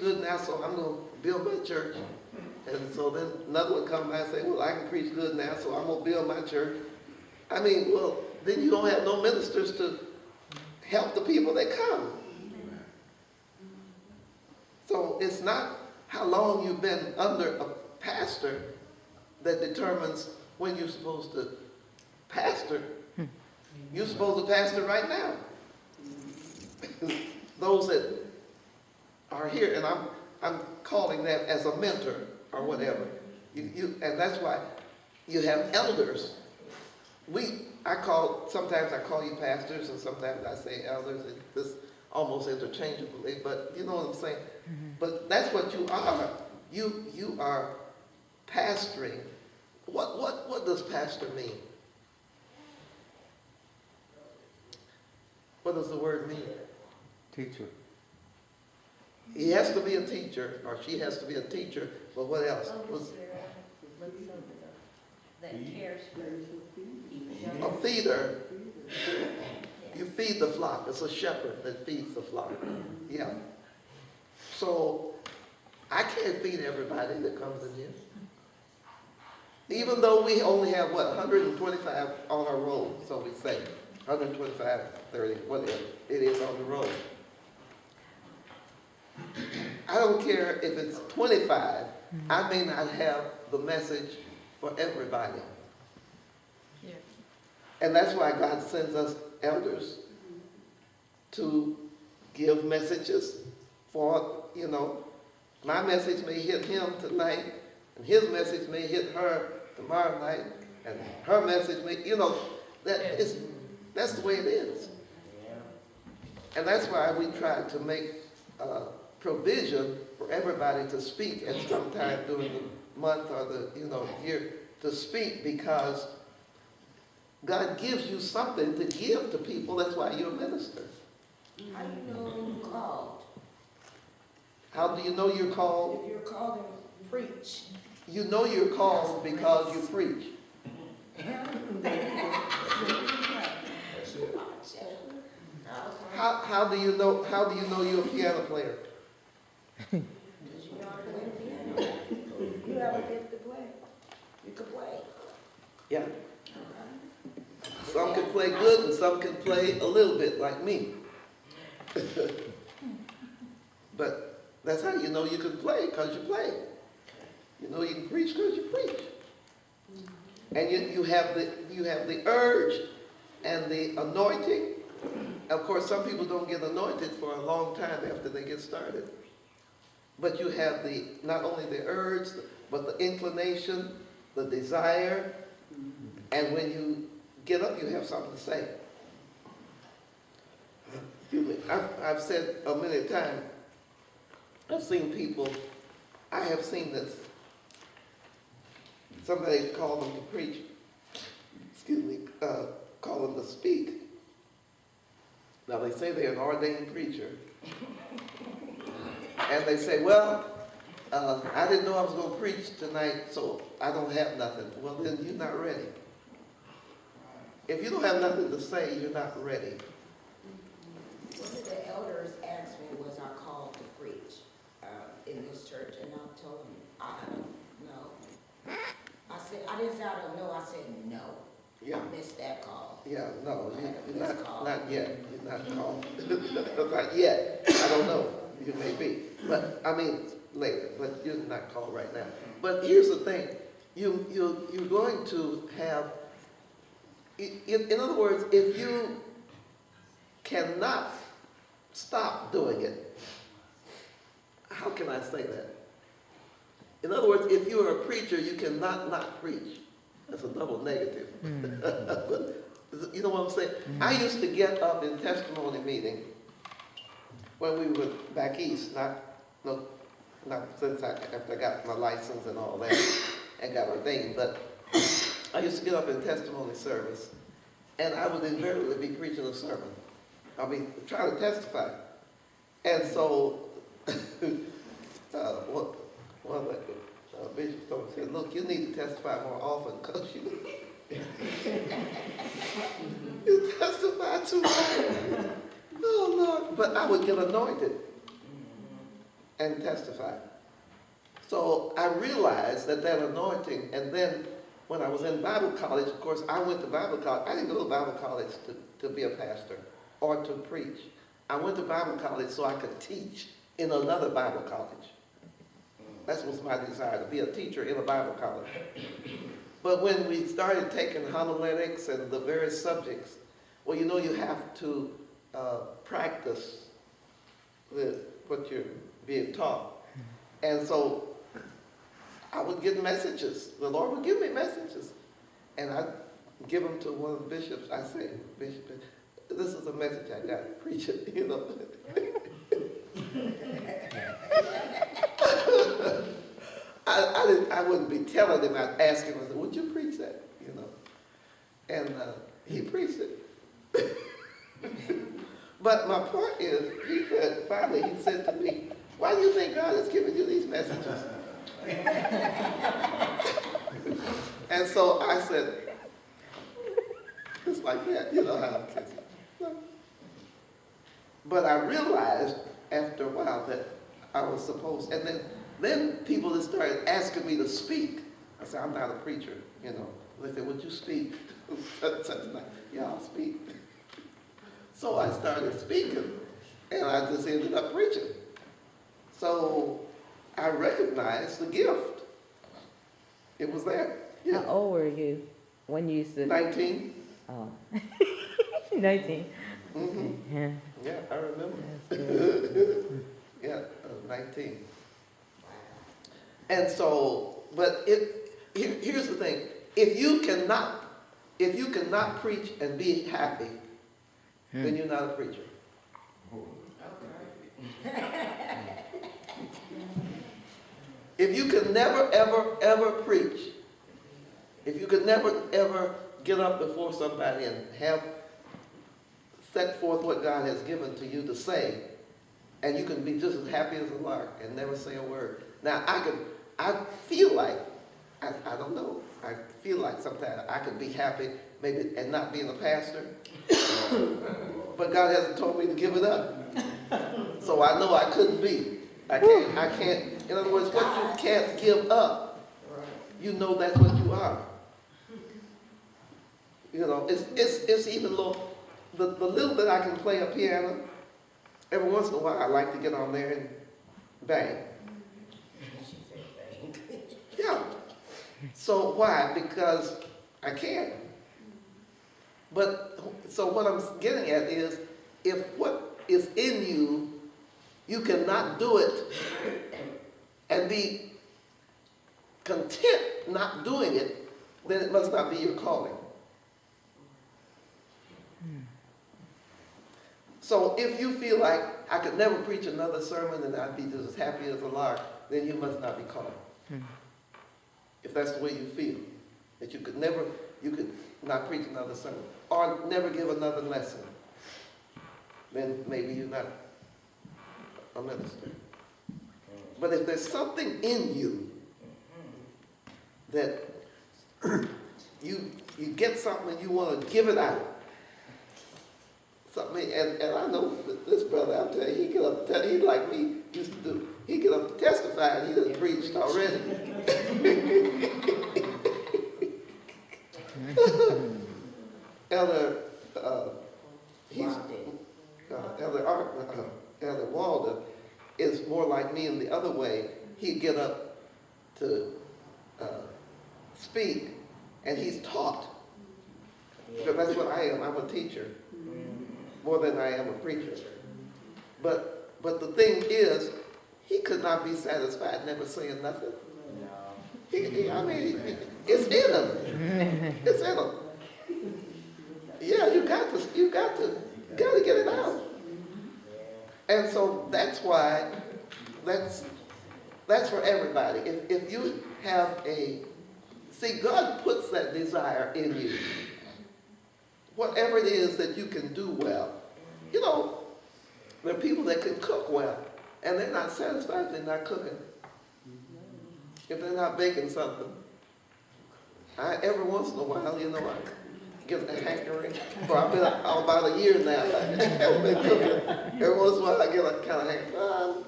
good now, so I'm going to build my church. And so then another one comes by and say, well, I can preach good now, so I'm going to build my church. I mean, well, then you don't have no ministers to help the people that come. So it's not how long you've been under a pastor that determines when you're supposed to pastor. You're supposed to pastor right now. Those that are here, and I'm calling that as a mentor or whatever. And that's why you have elders. Sometimes I call you pastors, and sometimes I say elders. It's almost interchangeably, but you know what I'm saying. But that's what you are. You are pastoring. What does pastor mean? What does the word mean? Teacher. He has to be a teacher, or she has to be a teacher, but what else? That cares for A feeder. You feed the flock. It's a shepherd that feeds the flock. Yeah. So I can't feed everybody that comes in here. Even though we only have, 125 on our roll, so we say. 125, 30, whatever it is on the roll. I don't care if it's 25. I may not have the message for everybody. Yeah. And that's why God sends us elders to give messages for, my message may hit him tonight, and his message may hit her tomorrow night, and her message may, that's the way it is. And that's why we try to make provision for everybody to speak at some time during the month or the year to speak, because God gives you something to give to people. That's why you're a minister. How do you know you're called? How do you know you're called? If you're called to preach. You know you're called because you preach. How do you know you're a piano player? Because you know how to play the piano. You have a gift to play. You can play. Yeah. Some can play good and some can play a little bit like me. But that's how you know you can play, because you play. You know you can preach because you preach. And you have the urge and the anointing. Of course, some people don't get anointed for a long time after they get started. But you have not only the urge, but the inclination, the desire, and when you get up, you have something to say. Excuse me. I've said many times, I've seen people, I have seen this. Somebody called them to preach, call them to speak. Now they say they're an ordained preacher. And they say, well, I didn't know I was going to preach tonight, so I don't have nothing. Well, then you're not ready. If you don't have nothing to say, you're not ready. One of the elders asked me, was I called to preach in this church? And I told him, I don't know. I didn't say I don't know, I said no. Yeah. I missed that call. Yeah, no, you're call. not yet. You're not called. Not yet. I don't know. You may be. But, I mean, later. But you're not called right now. But here's the thing. You're going to have, in other words, if you cannot stop doing it, how can I say that? In other words, if you're a preacher, you cannot not preach. That's a double negative. But you know what I'm saying? I used to get up in testimony meeting when we were back east, not since after I got my license and all that and got ordained, but I used to get up in testimony service, and I would invariably be preaching a sermon. I mean, trying to testify. And so, one bishop told me, said, look, you need to testify more often because you testify too much. Oh, Lord. But I would get anointed. and testify. So I realized that anointing, and then when I was in Bible college, of course, I went to Bible college. I didn't go to Bible college to be a pastor or to preach. I went to Bible college so I could teach in another Bible college. That was my desire, to be a teacher in a Bible college. But when we started taking homiletics and the various subjects, well, you know, you have to practice what you're being taught. And so I would get messages. The Lord would give me messages. And I'd give them to one of the bishops. I say, Bishop, this is a message I got. Preach it, you know. I wouldn't be telling him. I'd ask him, I said, would you preach that? You know. And he preached it. But my point is, finally he said to me, why do you think God is giving you these messages? And so I said, it's like that, you know how it is. But I realized after a while that I was supposed, and then people that started asking me to speak. I said, I'm not a preacher, you know. They said, would you speak? Yeah, I'll speak. So I started speaking, and I just ended up preaching. So I recognized the gift. It was there. Yeah. How old were you when you used to? 19. Oh. 19. Mm-hmm. Yeah. Yeah, I remember. That's good. Yeah, I was 19. And so, but here's the thing. If you cannot preach and be happy, then you're not a preacher. If you can never, ever, ever preach, if you could never, ever get up before somebody and have set forth what God has given to you to say, and you can be just as happy as a lark and never say a word. Now, I feel like, I don't know, I feel like sometimes I could be happy maybe and not being a pastor, but God hasn't told me to give it up. So I know I couldn't be. I can't, in other words, what you can't give up, you know that's what you are. You know, it's even little, the little that I can play a piano, every once in a while I like to get on there and bang. Yeah. So why? Because I can. But, so what I'm getting at is, if what is in you, you cannot do it and be content not doing it, then it must not be your calling. So if you feel like I could never preach another sermon and I'd be just as happy as a lark, then you must not be called. If that's the way you feel, that you could not preach another sermon or never give another lesson, then maybe you're not a minister. But if there's something in you that you get something and you want to give it out, something, and I know that this brother out there, he get up, he like me used to do. He get up to testify and he done preached already. Elder, Elder Walden is more like me in the other way. He'd get up to speak, and he's taught. Because that's what I am. I'm a teacher more than I am a preacher. But the thing is, he could not be satisfied never saying nothing. It's in him. It's in him. Yeah, you got to get it out. And so that's why, that's for everybody. If you have God puts that desire in you. Whatever it is that you can do well. You know, there are people that can cook well, and they're not satisfied if they're not cooking. If they're not baking something. Every once in a while, you know, I get a hankering. I've been about a year now. I haven't been cooking. Every once in a while, I get a kind of hankering.